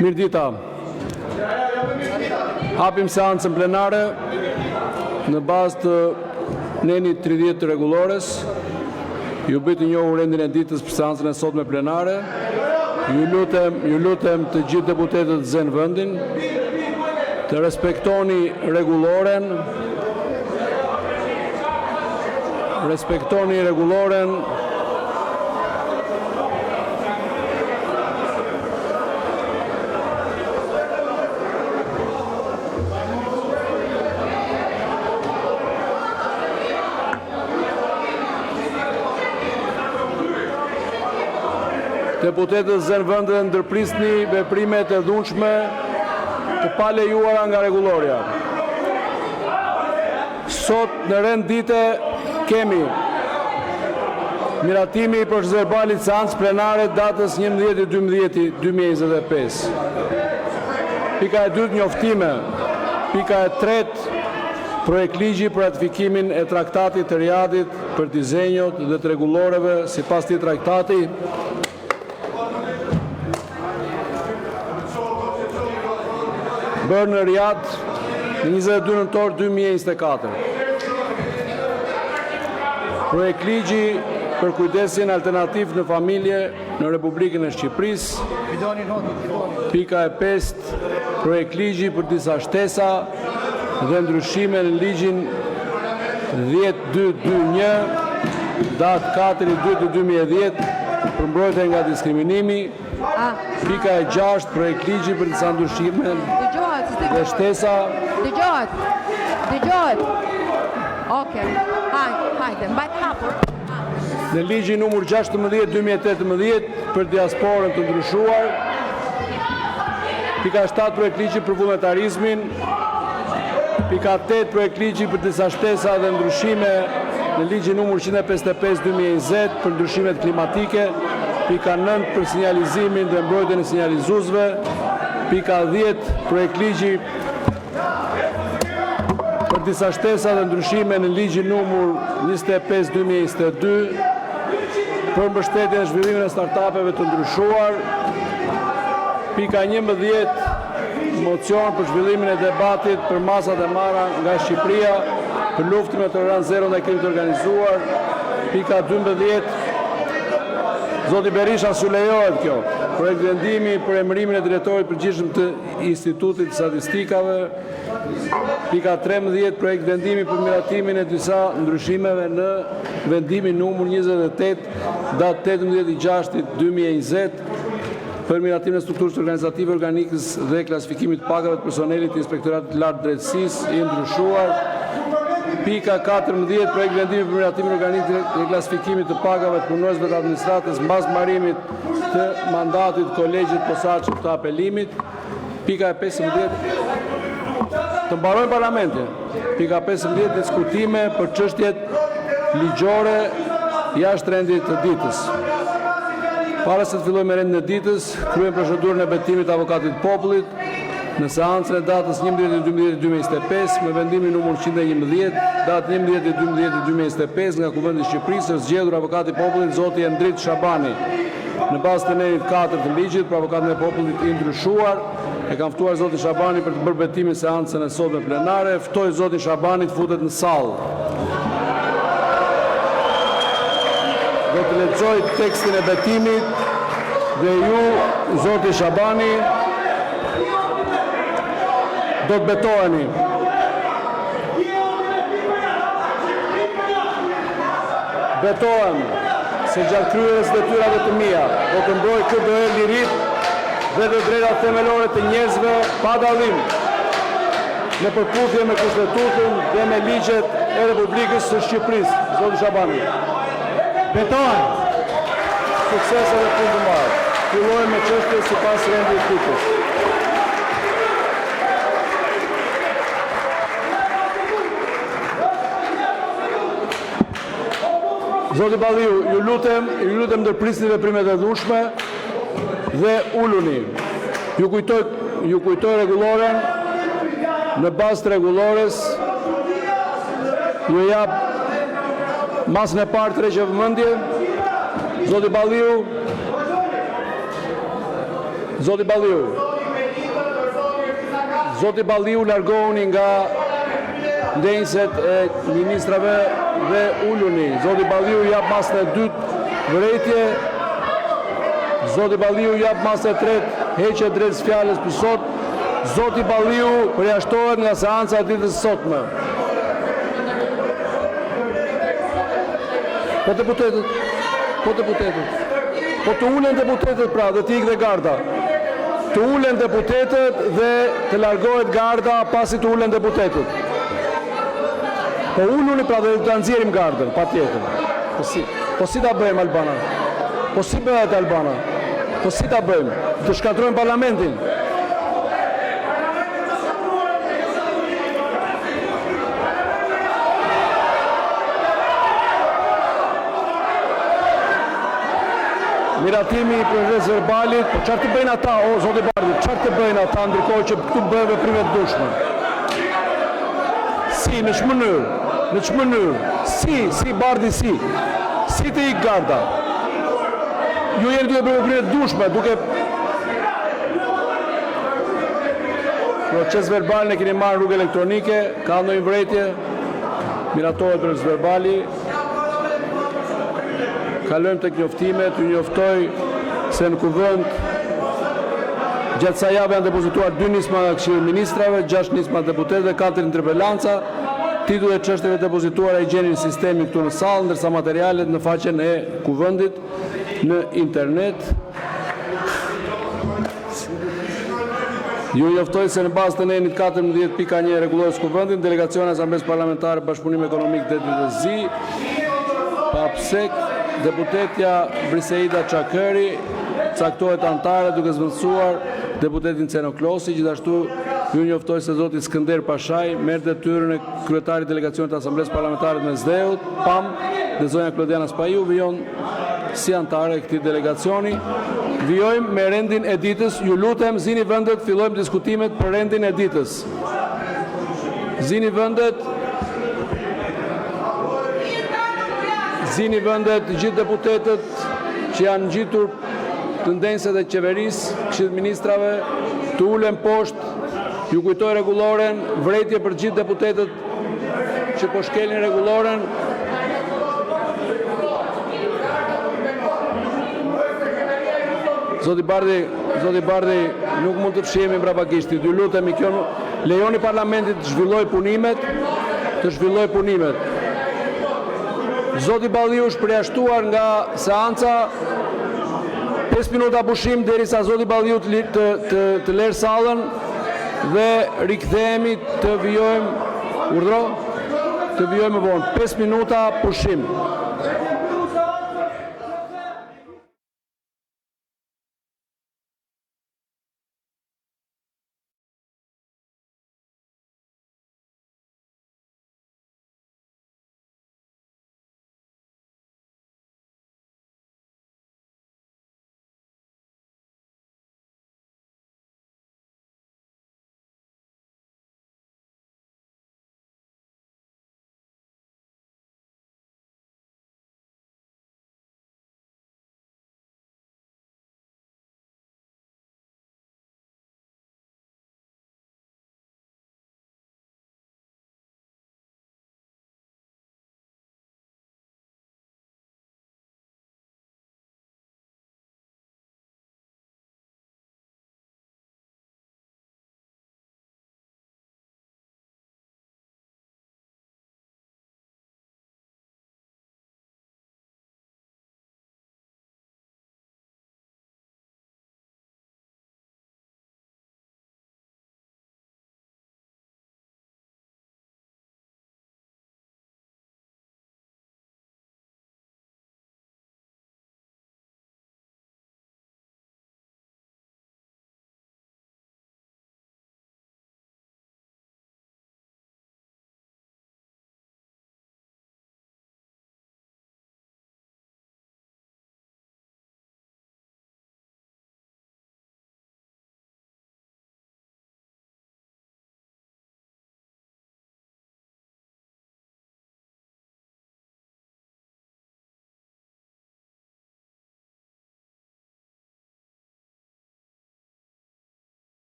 Mirdita. Hapim seancën plenare në bazë të nenit 30 të rregullores. Ju bëj të njohur rendin e ditës për seancën e sotme plenare. Ju lutem të gjithë deputetët të zënë vendin, të respektoni rregulloren. Respektoni rregulloren. Deputetët zënë vend dhe ndërprisni veprimet e dhunshme të palejuara nga rregulloria. Sot në rend dite kemi miratimi i procedurimit seancë plenare datës 11/12/2025. Pika e dytë njoftime. Pika e tretë projekt ligji për ratifikimin e traktatit të Riadit për dizenjot dhe të rregulloreve sipas këtij traktati. Bërë në Riad në 22 nëntor 2024. Projekt ligji për kujdesin alternativ në familje në Republikën e Shqipërisë. Pika e 5, projekt ligji për disa shtesa dhe ndryshime në ligjin 10221, datë 4/2/2010, për mbrojtje nga diskriminimi. Pika e 6, projekt ligji për disa ndryshime dhe shtesa. Dëgjohet. Okej. Hajde, mbajt hapur. Në ligjin numër 16/2018 për diasporën të ndryshuar. Pika 7, projekt ligji për vullnetarizmin. Pika 8, projekt ligji për disa shtesa dhe ndryshime në ligjin numër 155/2020 për ndryshimet klimatike. Pika 9, për sinjalizimin dhe mbrojtjen e sinjalizuesve. Pika 10, projekt ligji për disa shtesa dhe ndryshime në ligjin numër 25/2022 për mbështetjen e zhvillimin e startupeve të ndryshuar. Pika 11, mocion për zhvillimin e debatit për masat e marra nga Shqipëria për luftën me tolerancë zero ndaj krimit të organizuar. Pika 12, Zoti Berisha s'u lejohet kjo. Projekt vendimi për emërimin e drejtorit përgjithshëm të Institutit të Statistikave. Pika 13, projekt vendimi për miratimin e disa ndryshimeve në vendimin numër 28, datë 18/6/2020 për miratimin e strukturës organizative organikës dhe klasifikimit të pagave të personelit të Inspektoratit të Lartë Drejtësisë i ndryshuar. Pika 14, projekt vendimi për miratimin organikës dhe klasifikimit të pagave të punonjësve të administratës mbas mbarimit të mandatit kolegjit posaçëm të apelimit. Pika e 15, të mbarojnë parlamentin. Pika 15, diskutime për çështjet ligjore jashtë rendit të ditës. Para se të fillojmë me rendin e ditës, kryejmë procedurën e betimit të avokatit të popullit në seancën e datës 11/12/2025 me vendimin numër 111, datë 11/12/2025 nga Kuvendit i Shqipërisë, është zgjedhur avokati i popullit zoti Endrit Shabani. Në bazë të nenit 4 të ligjit për avokatin e popullit i ndryshuar, e kam ftuar zotin Shabani për të bërë betimin seancën e sotme plenare. Ftoj zotin Shabani të futet në sallë. Do të lexoj tekstin e betimit dhe ju, zoti Shabani, do të betoheni. Betohem se gjatë kryerjes së detyrave të mia do të mbroj KDE lirit dhe të drejtat themelore të njerëzve pa dallim në përputhje me Kushtetutën dhe me ligjet e Republikës së Shqipërisë. Zoti Shabani. Betohem. Suksese dhe punë të mbarë. Fillojmë me çështje sipas rendit të ditës. Zoti Balliu, ju lutem ndërprisni veprimet e dhunshme dhe uluni. Ju kujtoj rregulloren. Në bazë të rregullores ju jap masën e parë tregje vëmendje. Zoti Balliu. Zoti Balliu largohuni nga ndenjëset e ministrave dhe uluni. Zoti Balliu jap masën e dytë vërejtje. Zoti Balliu jap masën e tretë heqje drejt fjalës për sot. Zoti Balliu përjashtohet nga seanca e ditës së sotme. Po deputetët. Po të ulen deputetët pra dhe t'ik dhe garda. Të ulen deputetët dhe të largohet garda pasi të ulen deputetët. Po uluni pra dhe të nxjerrim gardën, pa tjetër. Po si ta bëjmë Albana? Po si bëhet Albana? Po si ta bëjmë? Të shkatrojmë parlamentin? Miratimi i proces verbalit, po çfarë të bëjnë ata, o zoti Bardhi, çfarë të bëjnë ata ndërkohë që këtu bëhen veprime të dukshme? Si, në ç'mënyrë? Si Bardhi si të ik garda? Ju jeni duke bërë veprime të dukshme, duke proces verbal ne keni marrë rrugë elektronike, ka ndonjë vërejtje? Miratohet proces verbali. Kalojmë tek njoftimet, ju njoftoj se në kuvend gjatë kësaj jave janë depozituar 2 nisma nga Këshilli i Ministrave, 6 nisma deputetëve, 4 interpellanca. Titullet e çështjeve depozituara i gjeni në sistemin këtu në sallë, ndërsa materialet në faqen e kuvendit në internet. Ju njoftoj se në bazë të nenit 14.1 rregullohet kuvendin, delegacioni i Asamblesë Parlamentare Bashkëpunim Ekonomik dhe DDZ, PAPSEK, deputetja Briseida Çakëri caktohet antare duke zvendësuar deputetin Ceno Klosi. Gjithashtu ju njoftoj se zoti Skënder Pashaj merr detyrën e kryetarit delegacionit të Asamblesë Parlamentare të Mesdheut, PAM, dhe zonja Klodiana Spaju vijon si antare e këtij delegacioni. Vijojmë me rendin e ditës. Ju lutem, zini vendet, fillojmë diskutimet për rendin e ditës. Zini vendet. Zini vendet të gjithë deputetët që janë ngjitur të ndenjëset e qeverisë, Këshillit Ministrave, të ulen poshtë. Ju kujtoj rregulloren, vërejtje për gjithë deputetët që po shkelin rregulloren. Zoti Bardhi, nuk mund të fshihemi mbrapa kishtit. Ju lutemi, lejoni parlamentit të zhvilloj punimet. Zoti Balliu është përjashtuar nga seanca. 5 minuta pushim derisa zoti Balliu të lërë sallën dhe rikthehemi të vijojmë vonë. 5 minuta pushim.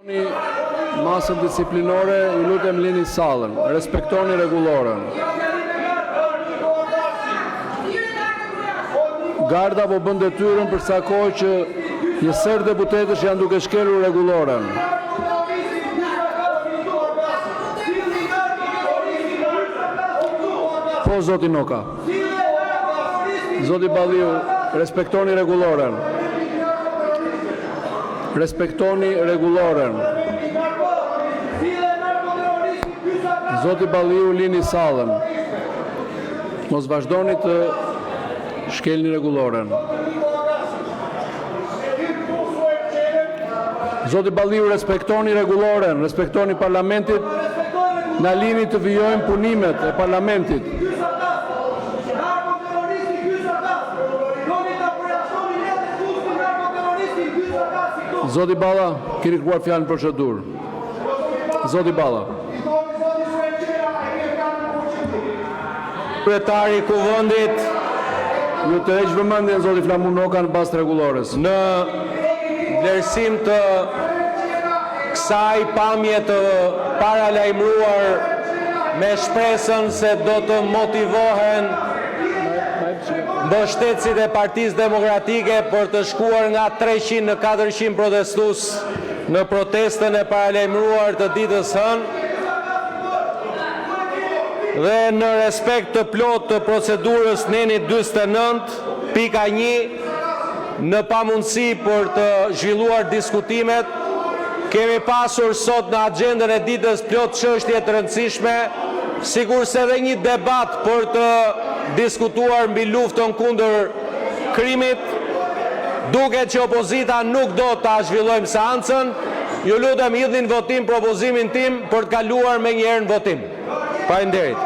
Masën disiplinore, ju lutem lini sallën, respektoni rregulloren. Garda po bën detyrën për sa kohë që një sër deputetësh janë duke shkelur rregulloren. Po zoti Noka. Zoti Balliu, respektoni rregulloren. Respektoni rregulloren. Zoti Balliu, lini sallën. Mos vazhdoni të shkelni rregulloren. Zoti Balliu, respektoni rregulloren, respektoni parlamentit. Na lini të vijojmë punimet e parlamentit. Zoti Balla, keni kërkuar fjalën procedurë. Zoti Balla. Kryetari i Kuvendit, Ju të heq vëmendjen zoti Flamur Noka në bazë të rregullores. në vlerësim të kësaj pamje të paralajmëruar me shpresën se do të motivohen mbështetësit e Partisë Demokratike për të shkuar nga 300 në 400 protestues në protestën e paralajmëruar të ditës hënë, dhe në respekt të plot të procedurës neni 49.1, në pamundësi për të zhvilluar diskutimet, kemi pasur sot në agjendën e ditës plot çështje të rëndësishme, sikurse edhe një debat për të diskutuar mbi luftën kundër krimit. Duket që opozita nuk do ta zhvillojmë seancën. Ju lutem hidhni në votim propozimin tim për të kaluar me një herë në votim. Faleminderit.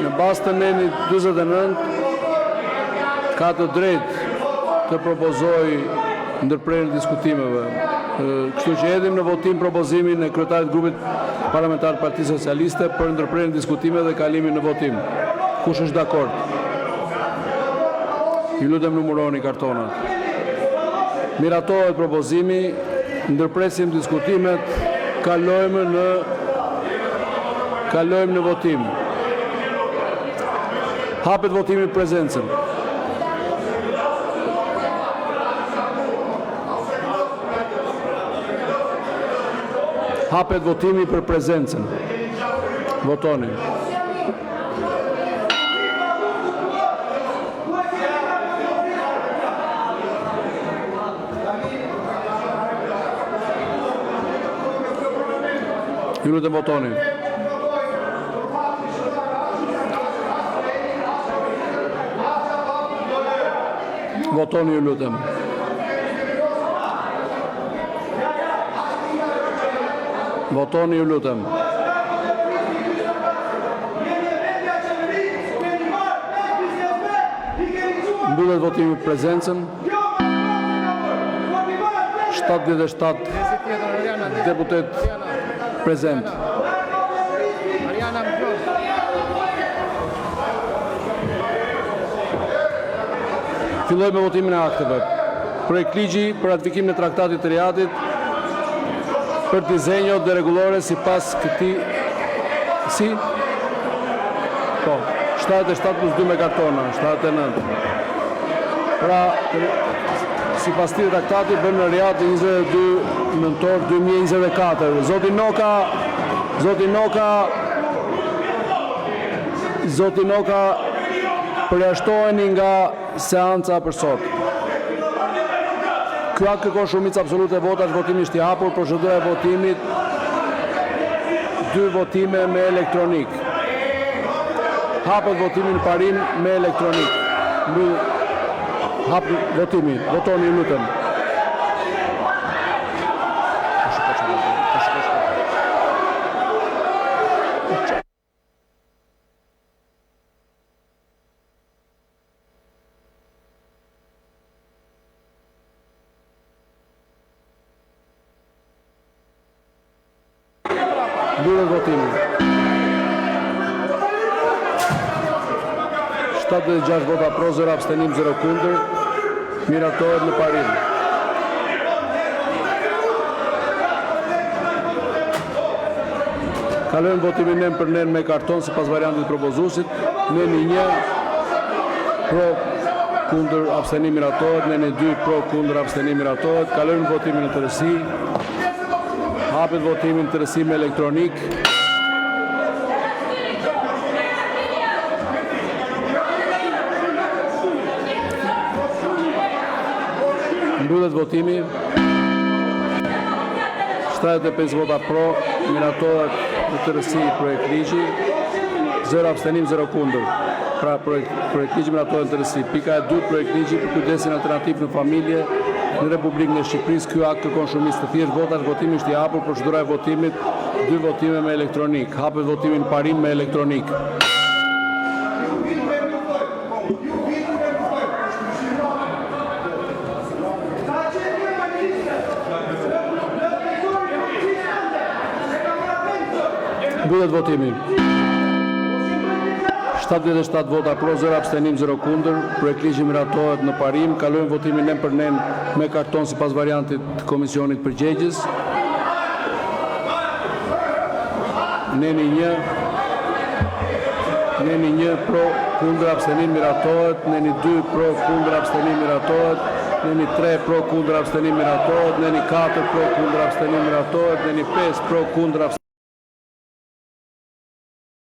Në bazë të nenit 49 ka të drejtë të propozoj ndërprerjen e diskutimeve. Kështu që hedhim në votim propozimin e kryetarit grupit parlamentar Partisë Socialiste për ndërprerjen e diskutimeve dhe kalimin në votim. Kush është dakord? Ju lutem numëroni kartonat. Miratohet propozimi, ndërpresim diskutimet, kalojmë në votim. Hapet votimi prezencën. Hapet votimi për prezencën. Votoni. Ju lutem votoni. Votoni, ju lutem. Votoni, ju lutem. Mbyllet votimi prezencën. 77 deputet prezent. Filloj me votimin e akteve. Projekt ligji për ratifikimin e traktatit të Riadit për dizenjo dhe rregullore sipas këtij po 77+2 me kartona, 79. Pra sipas këtij traktati bën në Riad 22 nëntor 2024. Zoti Noka përjashtoheni nga seanca për sot. Ky akt kërkon shumicë absolute votash, votimi është i hapur, procedura e votimit 2 votime me elektronik. Hapet votimi në parim me elektronik. Hap votimi, votoni, ju lutem. Mbyllet votimi. 76 vota pro, 0 abstenim, 0 kundër. Miratohet në parim. Kalojmë votimin nën për nën me karton sipas variantit propozuesit. Nëni 1 pro, kundër, abstenim, miratohet. Nëni 2 pro, kundër, abstenim, miratohet. Kalojmë votimin në tërësi. Hapet votimin në tërësi me elektronik. Mbyllet votimi. 75 vota pro, miratohet në tërësi projekt ligji, 0 abstenim, 0 kundër. Pra projekt ligji miratohet në tërësi. Pika e 2, projekt ligji për kujdesin alternativ në familje në Republikën e Shqipërisë. Ky akt kërkon shumicë të thjeshtë votash, votimi është i hapur, procedura e votimit, 2 votime me elektronik. Hapet votimin parim me elektronik. Mbyllet votimi. 77 vota pro, 0 abstenim, 0 kundër. Projekt ligji miratohet në parim. Kalojmë votimin nën për nën me karton sipas variantit të komisionit përgjegjës. Nëni 1 pro, kundër, abstenim, miratohet. Nëni 2 pro, kundër, abstenim, miratohet. Nëni 3 pro, kundër, abstenim, miratohet. Nëni 4 pro, kundër, abstenim, miratohet. Nëni 5 pro, kundër, abstenim.